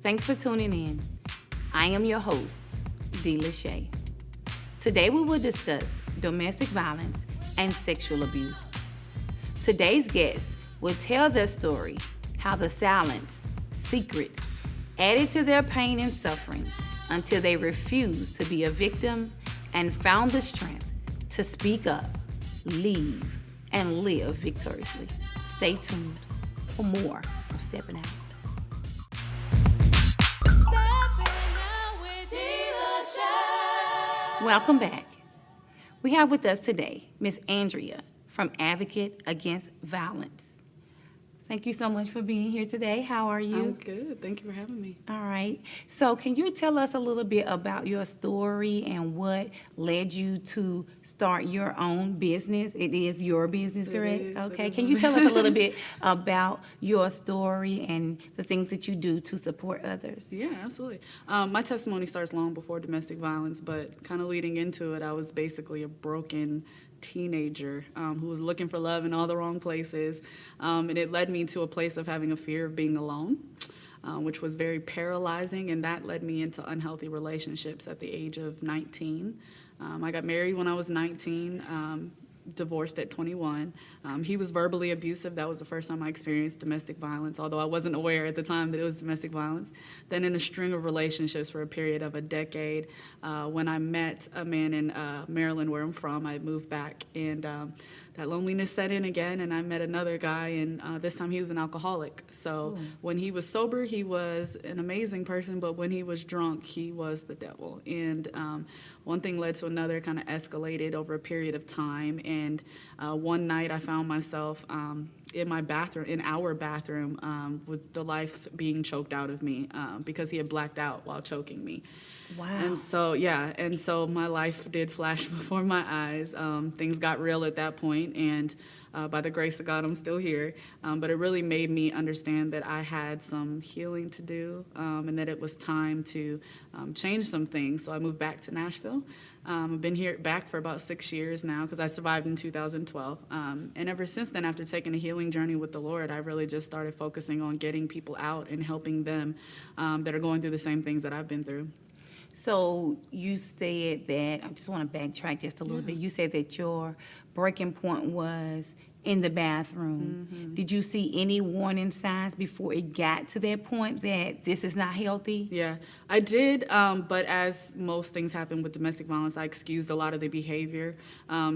Thanks for tuning in. I am your host, D. Lachey. Today we will discuss domestic violence and sexual abuse. Today's guests will tell their story, how the silence, secrets, added to their pain and suffering until they refused to be a victim and found the strength to speak up, leave, and live victoriously. Stay tuned for more of Steppin' Out. Welcome back. We have with us today Miss Andrea from Advocate Against Violence. Thank you so much for being here today. How are you? I'm good. Thank you for having me. All right. So can you tell us a little bit about your story and what led you to start your own business? It is your business, correct? It is. Okay. Can you tell us a little bit about your story and the things that you do to support others? Yeah, absolutely. My testimony starts long before domestic violence, but kind of leading into it, I was basically a broken teenager who was looking for love in all the wrong places, and it led me to a place of having a fear of being alone, which was very paralyzing, and that led me into unhealthy relationships at the age of 19. I got married when I was 19, divorced at 21. He was verbally abusive. That was the first time I experienced domestic violence, although I wasn't aware at the time that it was domestic violence. Then in a string of relationships for a period of a decade, when I met a man in Maryland, where I'm from, I moved back, and that loneliness set in again, and I met another guy, and this time he was an alcoholic. So when he was sober, he was an amazing person, but when he was drunk, he was the devil. And one thing led to another, kind of escalated over a period of time. And one night I found myself in our bathroom, with the life being choked out of me because he had blacked out while choking me. Wow. And so my life did flash before my eyes. Things got real at that point, and by the grace of God, I'm still here. But it really made me understand that I had some healing to do, and that it was time to change some things. So I moved back to Nashville. I've been back for about 6 years now because I survived in 2012. And ever since then, after taking a healing journey with the Lord, I really just started focusing on getting people out and helping them that are going through the same things that I've been through. So you said that, I just want to backtrack just a little bit. You said that your breaking point was in the bathroom. Mm-hmm. Did you see any warning signs before it got to that point that this is not healthy? Yeah, I did, but as most things happen with domestic violence, I excused a lot of the behavior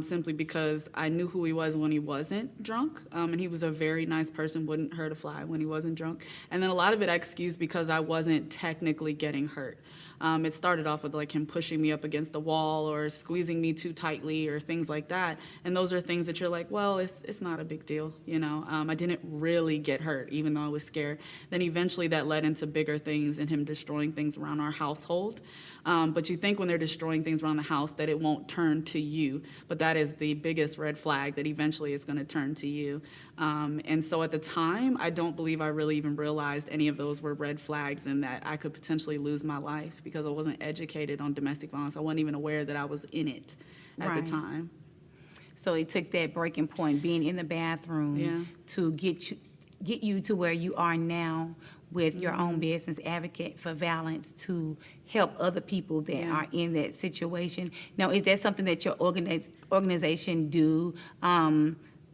simply because I knew who he was when he wasn't drunk, and he was a very nice person, wouldn't hurt a fly when he wasn't drunk. And then a lot of it I excused because I wasn't technically getting hurt. It started off with like him pushing me up against the wall or squeezing me too tightly or things like that. And those are things that you're like, well, it's not a big deal, you know. I didn't really get hurt, even though I was scared. Then eventually that led into bigger things and him destroying things around our household. But you think when they're destroying things around the house that it won't turn to you. But that is the biggest red flag, that eventually it's going to turn to you. And so at the time, I don't believe I really even realized any of those were red flags and that I could potentially lose my life because I wasn't educated on domestic violence. I wasn't even aware that I was in it at the time. So it took that breaking point, being in the bathroom, to get you to where you are now with your own business, Advocate for Violence, to help other people that are in that situation. Now, is that something that your organization do?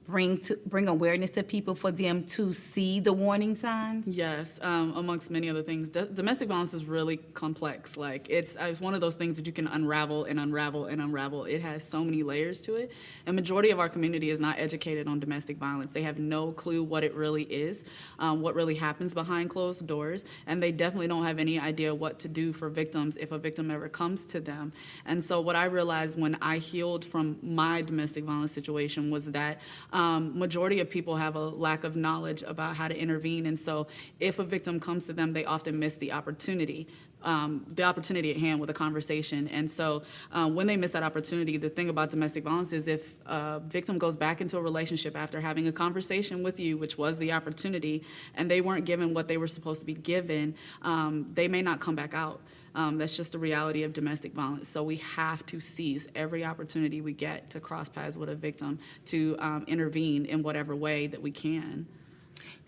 Bring awareness to people for them to see the warning signs? Yes, amongst many other things. Domestic violence is really complex. Like it's one of those things that you can unravel and unravel and unravel. It has so many layers to it. And majority of our community is not educated on domestic violence. They have no clue what it really is, what really happens behind closed doors, and they definitely don't have any idea what to do for victims if a victim ever comes to them. And so what I realized when I healed from my domestic violence situation was that majority of people have a lack of knowledge about how to intervene, and so if a victim comes to them, they often miss the opportunity at hand with a conversation. And so when they miss that opportunity, the thing about domestic violence is if a victim goes back into a relationship after having a conversation with you, which was the opportunity, and they weren't given what they were supposed to be given, they may not come back out. That's just the reality of domestic violence. So we have to seize every opportunity we get to cross paths with a victim to intervene in whatever way that we can.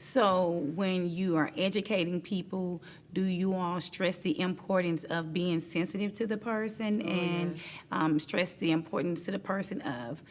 So when you are educating people, do you all stress the importance of being sensitive to the person and yes. stress the importance to the person of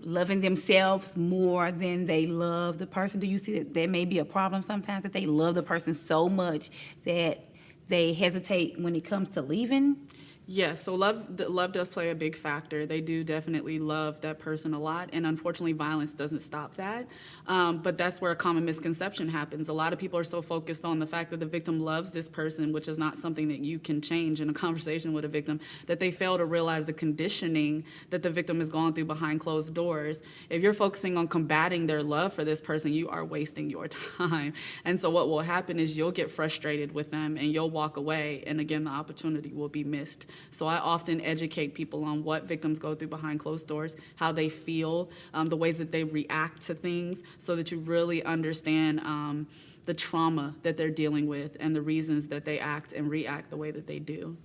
loving themselves more than they love the person? Do you see that there may be a problem sometimes that they love the person so much that they hesitate when it comes to leaving? Yes, so love does play a big factor. They do definitely love that person a lot, and unfortunately, violence doesn't stop that. But that's where a common misconception happens. A lot of people are so focused on the fact that the victim loves this person, which is not something that you can change in a conversation with a victim, that they fail to realize the conditioning that the victim has gone through behind closed doors. If you're focusing on combating their love for this person, you are wasting your time. And so what will happen is you'll get frustrated with them and you'll walk away, and again, the opportunity will be missed. So I often educate people on what victims go through behind closed doors, how they feel, the ways that they react to things, so that you really understand the trauma that they're dealing with and the reasons that they act and react the way that they do.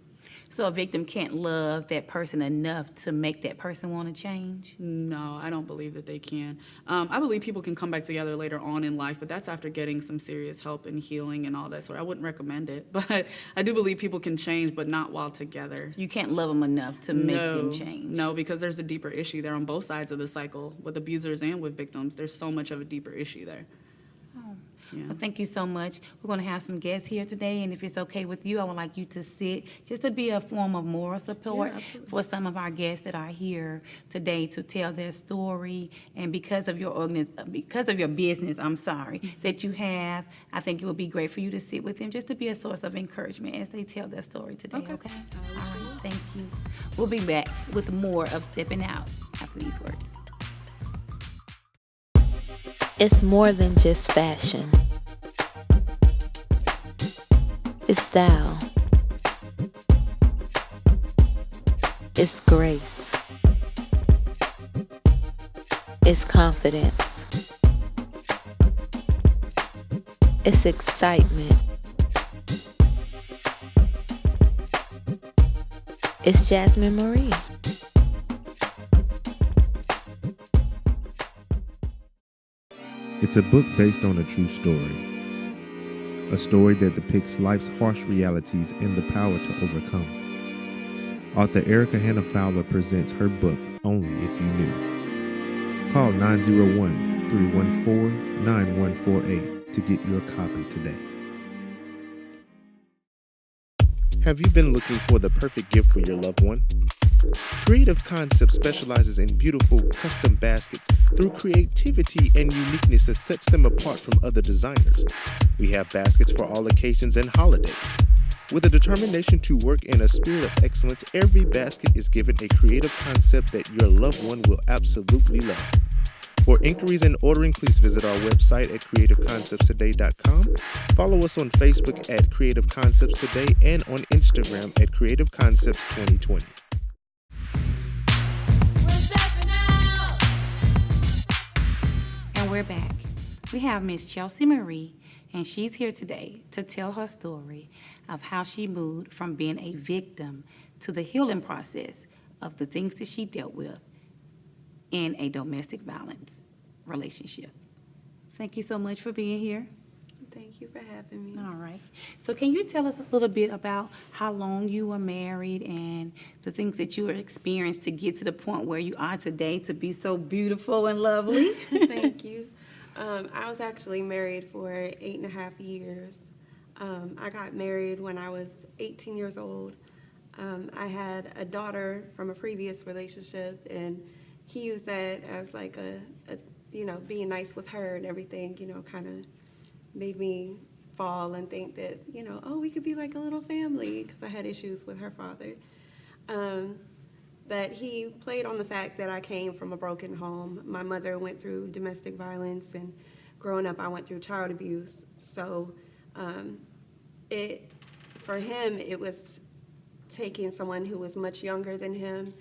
So a victim can't love that person enough to make that person want to change? No, I don't believe that they can. I believe people can come back together later on in life, but that's after getting some serious help and healing and all that sort. I wouldn't recommend it, but I do believe people can change, but not while together. You can't love them enough to make them change? No, because there's a deeper issue there on both sides of the cycle, with abusers and with victims. There's so much of a deeper issue there. Yeah. Well, thank you so much. We're going to have some guests here today, and if it's okay with you, I would like you to sit just to be a form of moral support for some of our guests that are here today to tell their story. And because of your business, that you have, I think it would be great for you to sit with them just to be a source of encouragement as they tell their story today. Okay? All right. Thank you. We'll be back with more of Stepping Out after these words. It's more than just fashion. It's style. It's grace. It's confidence. It's excitement. It's Jasmine Marie. It's a book based on a true story. A story that depicts life's harsh realities and the power to overcome. Author Erica Hannah Fowler presents her book, Only If You Knew. Call 901-314-9148 to get your copy today. Have you been looking for the perfect gift for your loved one? Creative Concepts specializes in beautiful custom baskets through creativity and uniqueness that sets them apart from other designers. We have baskets for all occasions and holidays. With a determination to work in a spirit of excellence, every basket is given a creative concept that your loved one will absolutely love. For inquiries and ordering, please visit our website at creativeconceptstoday.com. Follow us on Facebook at Creative Concepts Today and on Instagram at Creative Concepts 2020. And we're back. We have Miss Chelsea Marie, and she's here today to tell her story of how she moved from being a victim to the healing process of the things that she dealt with in a domestic violence relationship. Thank you so much for being here. Thank you for having me. All right. So can you tell us a little bit about how long you were married and the things that you experienced to get to the point where you are today to be so beautiful and lovely? Thank you. I was actually married for 8.5 years. I got married when I was 18 years old. I had a daughter from a previous relationship, and he used that as like a being nice with her and everything, kind of made me fall and think that, oh, we could be like a little family, because I had issues with her father. But he played on the fact that I came from a broken home. My mother went through domestic violence, and growing up, I went through child abuse. So for him, it was taking someone who was much younger than him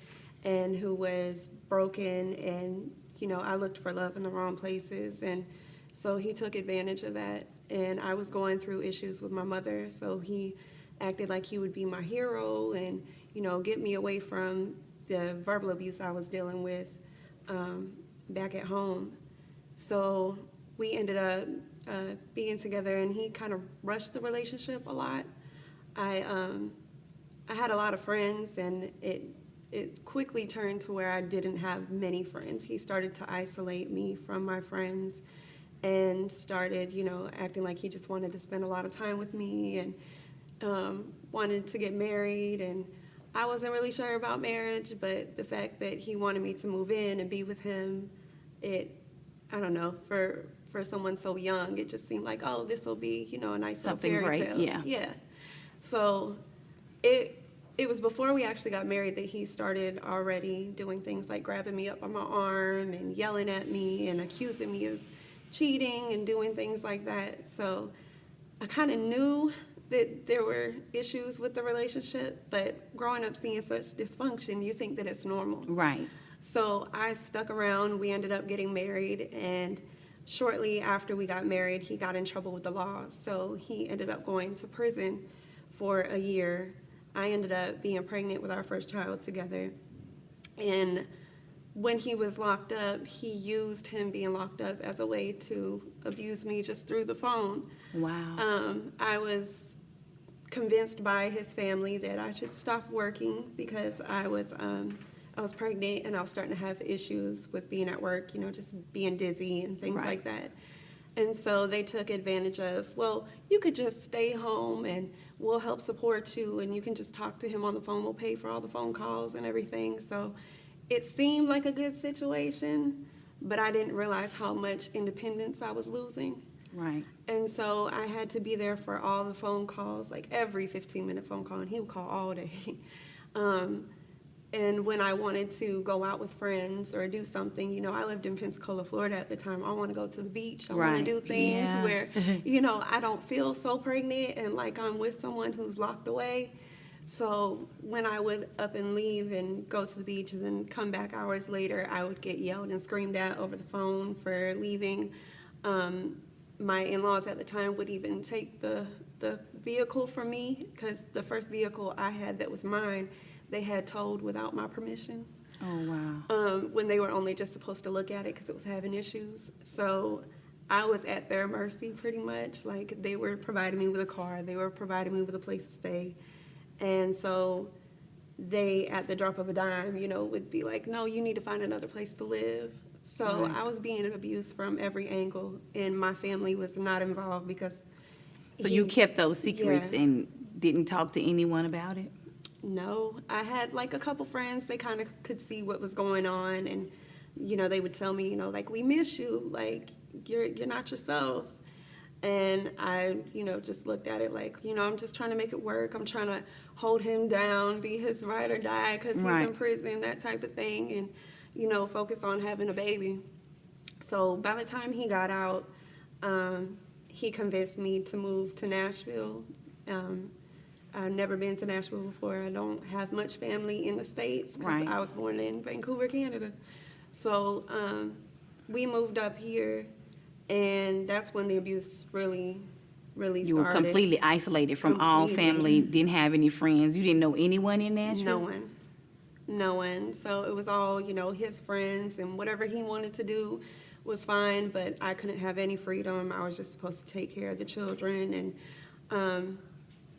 and who was broken, and, I looked for love in the wrong places. And so he took advantage of that, and I was going through issues with my mother, so he acted like he would be my hero and, get me away from the verbal abuse I was dealing with back at home. So we ended up being together, and he kind of rushed the relationship a lot. I had a lot of friends, and it quickly turned to where I didn't have many friends. He started to isolate me from my friends and started, acting like he just wanted to spend a lot of time with me and wanted to get married. And I wasn't really sure about marriage, but the fact that he wanted me to move in and be with him, I don't know, for someone so young, it just seemed like, oh, this will be, a nice Something little fairy great, tale. yeah. Yeah. So it was before we actually got married that he started already doing things like grabbing me up on my arm and yelling at me and accusing me of cheating and doing things like that. So I kind of knew that there were issues with the relationship, but growing up seeing such dysfunction, you think that it's normal. Right. So I stuck around. We ended up getting married, and shortly after we got married, he got in trouble with the law. So he ended up going to prison for a year. I ended up being pregnant with our first child together. And when he was locked up, he used him being locked up as a way to abuse me just through the phone. Wow. I was convinced by his family that I should stop working because I was pregnant and I was starting to have issues with being at work, just being dizzy and things Right. like that. And so they took advantage of, well, you could just stay home and we'll help support you and you can just talk to him on the phone. We'll pay for all the phone calls and everything. So it seemed like a good situation, but I didn't realize how much independence I was losing. Right. And so I had to be there for all the phone calls, like every 15-minute phone call, and he would call all day. And when I wanted to go out with friends or do something, I lived in Pensacola, Florida at the time. I want to go to the beach. I want Right. to do things Yeah. where, I don't feel so pregnant and like I'm with someone who's locked away. So when I would up and leave and go to the beach and then come back hours later, I would get yelled and screamed at over the phone for leaving. My in-laws at the time would even take the vehicle from me because the first vehicle I had that was mine, they had towed without my permission. Oh, wow. When they were only just supposed to look at it because it was having issues. So I was at their mercy pretty much. Like they were providing me with a car, they were providing me with a place to stay. And so they, at the drop of a dime, would be like, no, you need to find another place to live. So Right. I was being abused from every angle, and my family was not involved because. So you kept those secrets Yeah. and didn't talk to anyone about it? No, I had like a couple friends. They kind of could see what was going on, and they would tell me, like, we miss you, like you're not yourself. And I, just looked at it like, I'm just trying to make it work. I'm trying to hold him down, be his ride or die because he's Right. in prison, that type of thing, and focus on having a baby. So by the time he got out, he convinced me to move to Nashville. I've never been to Nashville before. I don't have much family in the States because Right. I was born in Vancouver, Canada. So we moved up here, and that's when the abuse really started. You were completely isolated from all Completely. family, didn't have any friends. You didn't know anyone in Nashville? No one. So it was all, his friends, and whatever he wanted to do was fine, but I couldn't have any freedom. I was just supposed to take care of the children. And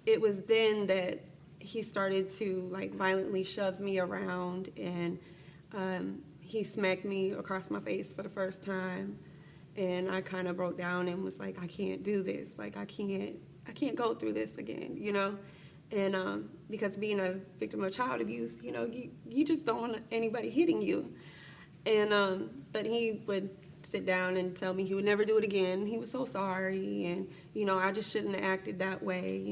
it was then that he started to like violently shove me around, and he smacked me across my face for the first time. And I kind of broke down and was like, I can't do this. Like, I can't go through this again, And because being a victim of child abuse, you just don't want anybody hitting you. And but he would sit down and tell me he would never do it again. He was so sorry, and I just shouldn't have acted that way,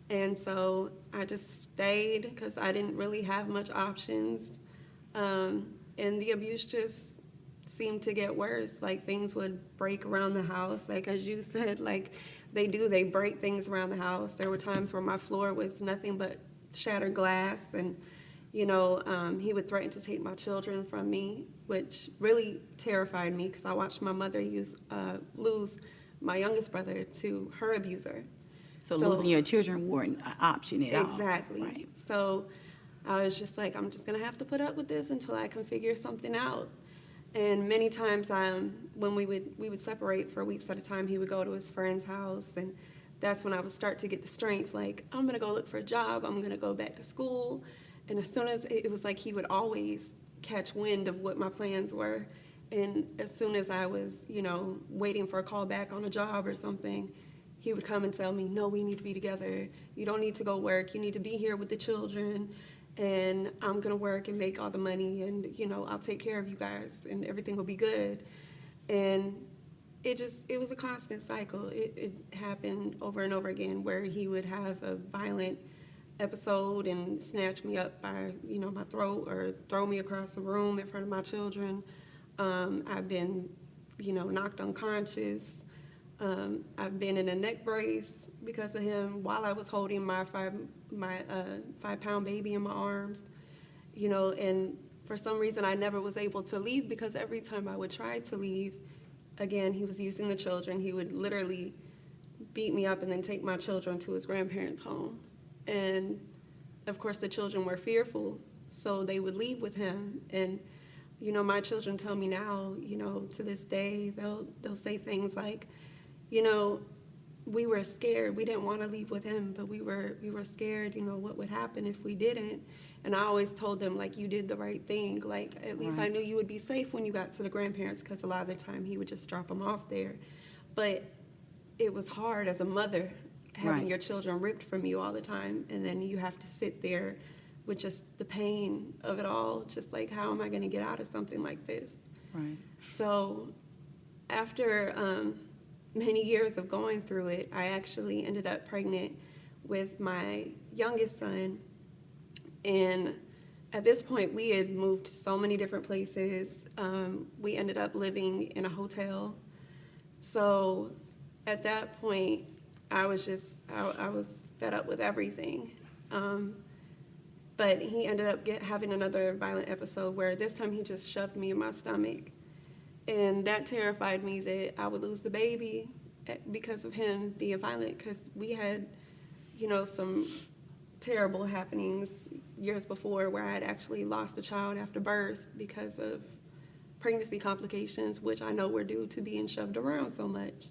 And so I just stayed because I didn't really have much options, and the abuse just seemed to get worse. Like things would break around the house, like as you said, like they break things around the house. There were times where my floor was nothing but shattered glass, and he would threaten to take my children from me, which really terrified me because I watched my mother lose my youngest brother to her abuser. So losing your children weren't an option at all. Exactly. Right. So I was just like, I'm just gonna have to put up with this until I can figure something out. And many times when we would separate for weeks at a time, he would go to his friend's house, and that's when I would start to get the strength, like, I'm going to go look for a job, I'm going to go back to school. And as soon as it was like he would always catch wind of what my plans were. And as soon as I was, waiting for a call back on a job or something, he would come and tell me, no, we need to be together. You don't need to go work. You need to be here with the children. And I'm going to work and make all the money. And, I'll take care of you guys and everything will be good. And it was a constant cycle. It happened over and over again where he would have a violent episode and snatch me up by, my throat or throw me across the room in front of my children. I've been, knocked unconscious. I've been in a neck brace because of him while I was holding my 5-pound baby in my arms, and for some reason I never was able to leave because every time I would try to leave, again, he was using the children. He would literally beat me up and then take my children to his grandparents' home. And of course the children were fearful, so they would leave with him. And my children tell me now, to this day, they'll say things like, we were scared. We didn't want to leave with him, but we were scared, what would happen if we didn't. And I always told them, like, you did the right thing. Like, at least I knew you would be safe when you got to the grandparents, because a lot of the time he would just drop them off there. But it was hard as a mother, having your children ripped from you all the time, and then you have to sit there with just the pain of it all, just like, how am I going to get out of something like this? Right. So after many years of going through it, I actually ended up pregnant with my youngest son. And at this point, we had moved to so many different places. We ended up living in a hotel. So at that point, I was fed up with everything. But he ended up having another violent episode where this time he just shoved me in my stomach. And that terrified me that I would lose the baby because of him being violent, because we had, some terrible happenings years before where I had actually lost a child after birth because of pregnancy complications, which I know were due to being shoved around so much.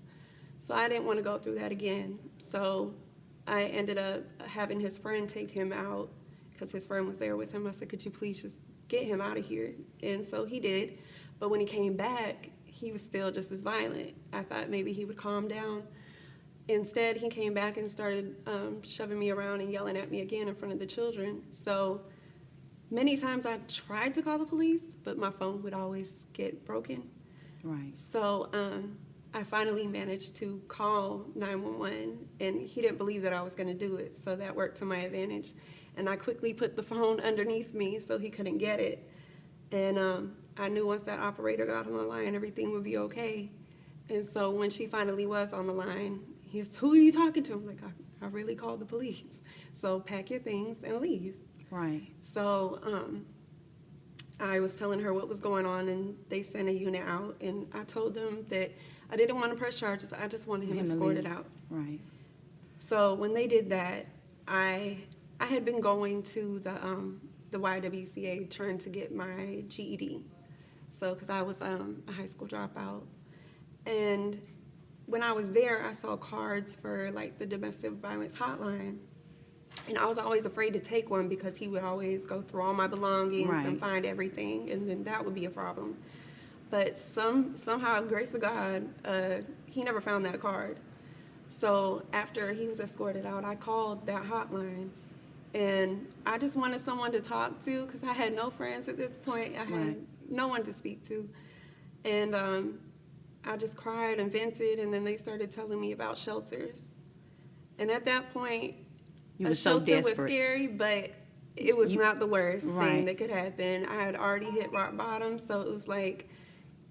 So I didn't want to go through that again. So I ended up having his friend take him out because his friend was there with him. I said, could you please just get him out of here? And so he did. But when he came back, he was still just as violent. I thought maybe he would calm down. Instead, he came back and started shoving me around and yelling at me again in front of the children. So many times I tried to call the police, but my phone would always get broken. Right. So I finally managed to call 911, and he didn't believe that I was going to do it, so that worked to my advantage. And I quickly put the phone underneath me so he couldn't get it. And I knew once that operator got on the line, everything would be okay. And so when she finally was on the line, he was, who are you talking to? I'm like, I really called the police. So pack your things and leave. Right. So I was telling her what was going on, and they sent a unit out. And I told them that I didn't want to press charges. I just wanted him escorted out. Right. So when they did that, I had been going to the YWCA trying to get my GED. So, because I was a high school dropout. And when I was there, I saw cards for like the domestic violence hotline. And I was always afraid to take one because he would always go through all my belongings and find everything, and then that would be a problem. But somehow, grace of God, he never found that card. So after he was escorted out, I called that hotline. And I just wanted someone to talk to because I had no friends at this point. I had no one to speak to. And I just cried and vented, and then they started telling me about shelters. And at that point, a shelter was scary, but it was not the worst thing that could happen. I had already hit rock bottom, so it was like,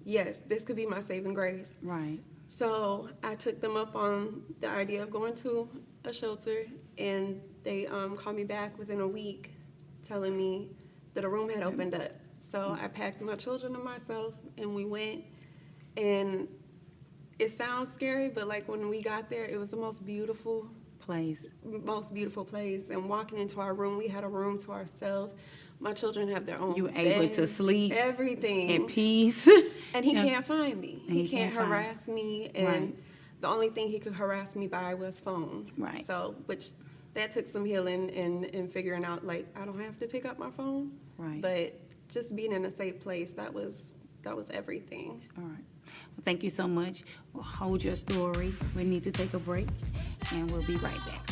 yes, this could be my saving grace. Right. So I took them up on the idea of going to a shelter, and they called me back within a week telling me that a room had opened up. So I packed my children and myself, and we went. And it sounds scary, but like when we got there, it was the most beautiful place. And walking into our room, we had a room to ourselves. My children have their own You were able to beds, sleep everything. at peace. And he Yeah. can't find me. And He he can't can't find- harass me. And Right. the only thing he could harass me by was phone. Right. So, which that took some healing and figuring out, like, I don't have to pick up my phone. Right. But just being in a safe place, that was everything. All right. Well, thank you so much. We'll hold your story. We need to take a break, and we'll be right back.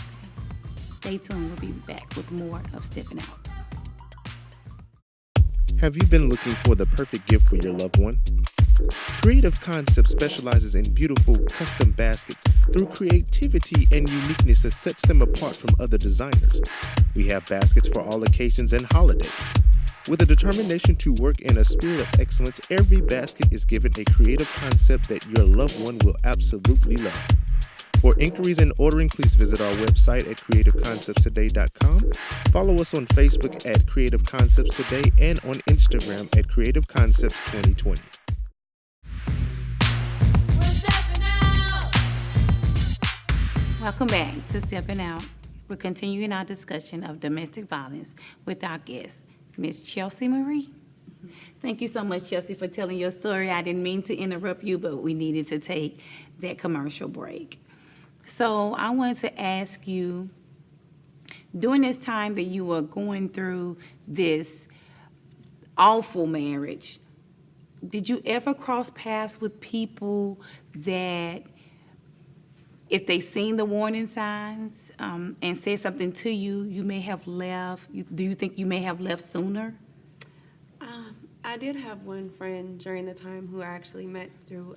Stay tuned. We'll be back with more of Steppin' Out. Have you been looking for the perfect gift for your loved one? Creative Concepts specializes in beautiful custom baskets through creativity and uniqueness that sets them apart from other designers. We have baskets for all occasions and holidays. With a determination to work in a spirit of excellence, every basket is given a creative concept that your loved one will absolutely love. For inquiries and ordering, please visit our website at creativeconceptstoday.com. Follow us on Facebook at Creative Concepts Today and on Instagram at Creative Concepts 2020. Welcome back to Steppin' Out. We're continuing our discussion of domestic violence with our guest, Miss Chelsea Marie. Thank you so much, Chelsea, for telling your story. I didn't mean to interrupt you, but we needed to take that commercial break. So I wanted to ask you, during this time that you were going through this awful marriage, did you ever cross paths with people that, if they seen the warning signs and said something to you, you may have left? Do you think you may have left sooner? I did have one friend during the time who I actually met through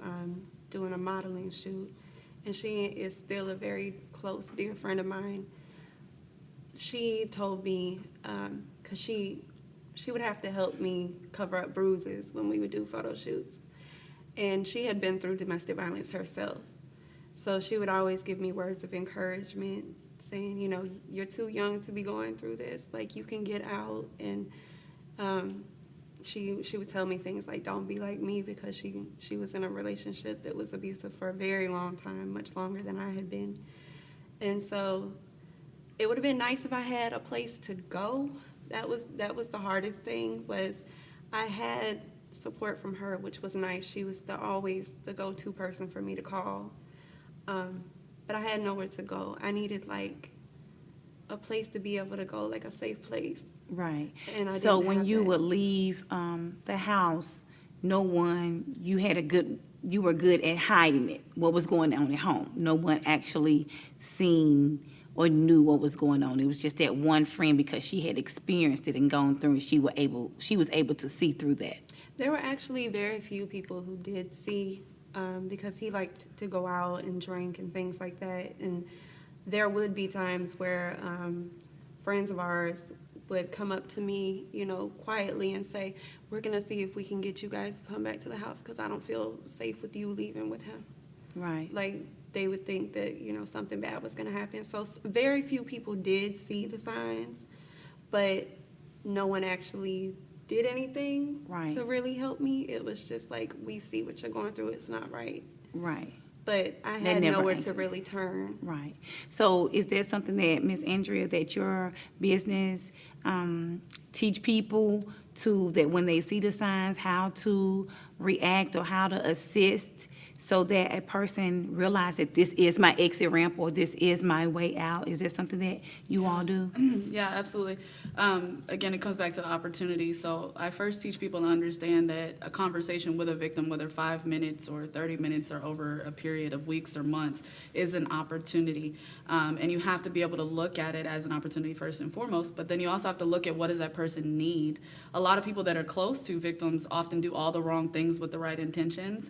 doing a modeling shoot, and she is still a very close, dear friend of mine. She told me, because she would have to help me cover up bruises when we would do photo shoots, and she had been through domestic violence herself. So she would always give me words of encouragement, saying, you know, you're too young to be going through this. Like, you can get out. And she would tell me things like, don't be like me, because she was in a relationship that was abusive for a very long time, much longer than I had been. And so it would have been nice if I had a place to go. That was the hardest thing, was I had support from her, which was nice. She was always the go-to person for me to call. But I had nowhere to go. I needed, like, a place to be able to go, like a safe place. Right. And I So didn't when have you that. would leave the house, you were good at hiding it, what was going on at home. No one actually seen or knew what was going on. It was just that one friend, because she had experienced it and gone through it, she was able to see through that. There were actually very few people who did see, because he liked to go out and drink and things like that. And there would be times where friends of ours would come up to me, you know, quietly and say, we're going to see if we can get you guys to come back to the house, because I don't feel safe with you leaving with him. Right. Like, they would think that, you know, something bad was going to happen. So very few people did see the signs, but no one actually did anything Right. to really help me. It was just like, we see what you're going through. It's not right. Right. But I They had never nowhere to actually- really turn. Right. So is there something that, Ms. Andrea, that your business teach people that when they see the signs, how to react or how to assist, so that a person realizes that this is my exit ramp or this is my way out? Is there something that you all do? Yeah, absolutely. Again, it comes back to the opportunity. So I first teach people to understand that a conversation with a victim, whether 5 minutes or 30 minutes or over a period of weeks or months, is an opportunity. And you have to be able to look at it as an opportunity first and foremost, but then you also have to look at what does that person need. A lot of people that are close to victims often do all the wrong things with the right intentions,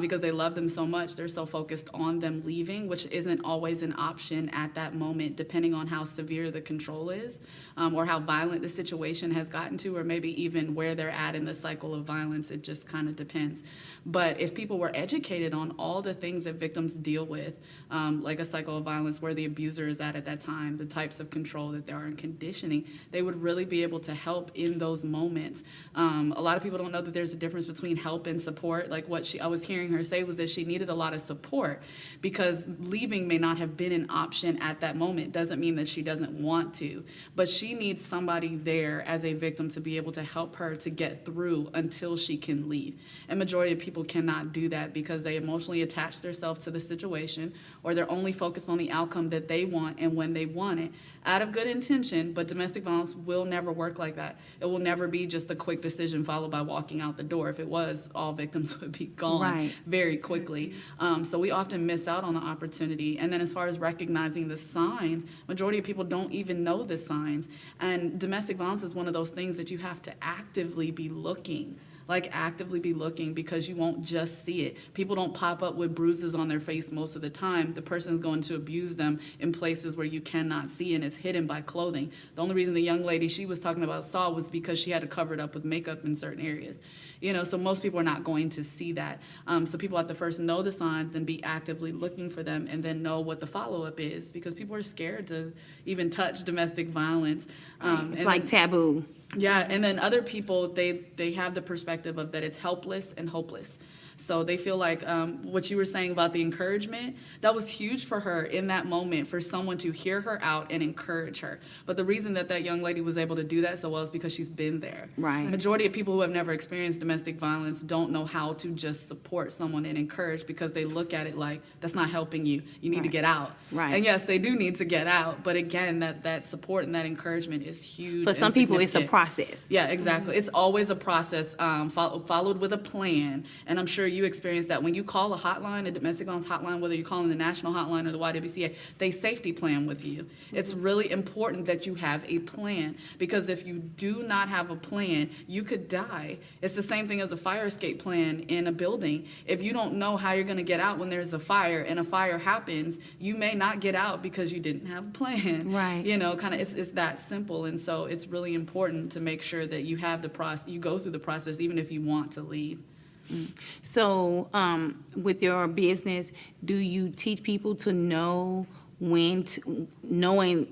because they love them so much. They're so focused on them leaving, which isn't always an option at that moment, depending on how severe the control is, or how violent the situation has gotten to, or maybe even where they're at in the cycle of violence. It just kind of depends. But if people were educated on all the things that victims deal with, like a cycle of violence, where the abuser is at that time, the types of control that there are in conditioning, they would really be able to help in those moments. A lot of people don't know that there's a difference between help and support. Like what I was hearing her say was that she needed a lot of support, because leaving may not have been an option at that moment. Doesn't mean that she doesn't want to, but she needs somebody there as a victim to be able to help her to get through until she can leave. And majority of people cannot do that because they emotionally attach themselves to the situation, or they're only focused on the outcome that they want and when they want it, out of good intention. But domestic violence will never work like that. It will never be just a quick decision followed by walking out the door. If it was, all victims would be gone very quickly. So we often miss out on the opportunity. And then as far as recognizing the signs, majority of people don't even know the signs. And domestic violence is one of those things that you have to actively be looking. Actively be looking, because you won't just see it. People don't pop up with bruises on their face most of the time. The person's going to abuse them in places where you cannot see, and it's hidden by clothing. The only reason the young lady she was talking about saw was because she had to cover it up with makeup in certain areas. So most people are not going to see that. So people have to first know the signs and be actively looking for them, and then know what the follow-up is, because people are scared to even touch domestic violence. It's like taboo. Yeah, and then other people, they have the perspective of that it's helpless and hopeless. So they feel like what you were saying about the encouragement, that was huge for her in that moment, for someone to hear her out and encourage her. But the reason that young lady was able to do that so well is because she's been there. Right. Majority of people who have never experienced domestic violence don't know how to just support someone and encourage, because they look at it like, that's not helping you. You need to get out. Right. And yes, they do need to get out. But again, that support and that encouragement is huge. For some people, it's a process. Yeah, exactly. It's always a process followed with a plan. And I'm sure you experience that when you call a hotline, a domestic violence hotline, whether you're calling the national hotline or the YWCA, they safety plan with you. It's really important that you have a plan, because if you do not have a plan, you could die. It's the same thing as a fire escape plan in a building. If you don't know how you're going to get out when there's a fire and a fire happens, you may not get out because you didn't have a plan. Right. It's that simple. And so it's really important to make sure that you have the process, you go through the process, even if you want to leave. So with your business, do you teach people to knowing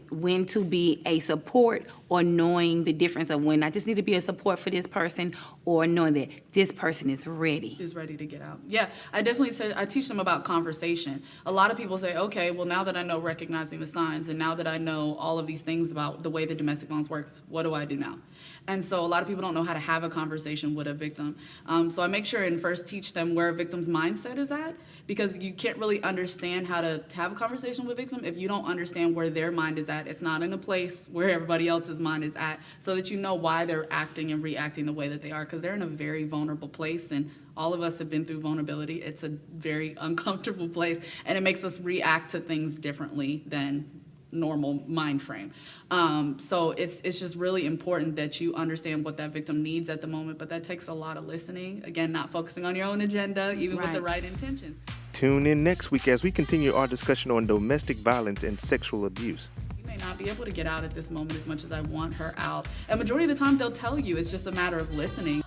when to be a support, or knowing the difference of when I just need to be a support for this person, or knowing that this person is ready to get out? Yeah, I definitely say I teach them about conversation. A lot of people say, okay, well, now that I know recognizing the signs, and now that I know all of these things about the way that domestic violence works, what do I do now? And so a lot of people don't know how to have a conversation with a victim. So I make sure and first teach them where a victim's mindset is at, because you can't really understand how to have a conversation with a victim if you don't understand where their mind is at. It's not in a place where everybody else's mind is at, so that you know why they're acting and reacting the way that they are, because they're in a very vulnerable place, and all of us have been through vulnerability. It's a very uncomfortable place, and it makes us react to things differently than normal mind frame. So it's just really important that you understand what that victim needs at the moment, but that takes a lot of listening. Again, not focusing on your own agenda, even with the right intentions. Tune in next week as we continue our discussion on domestic violence and sexual abuse. You may not be able to get out at this moment as much as I want her out. And majority of the time they'll tell you, it's just a matter of listening.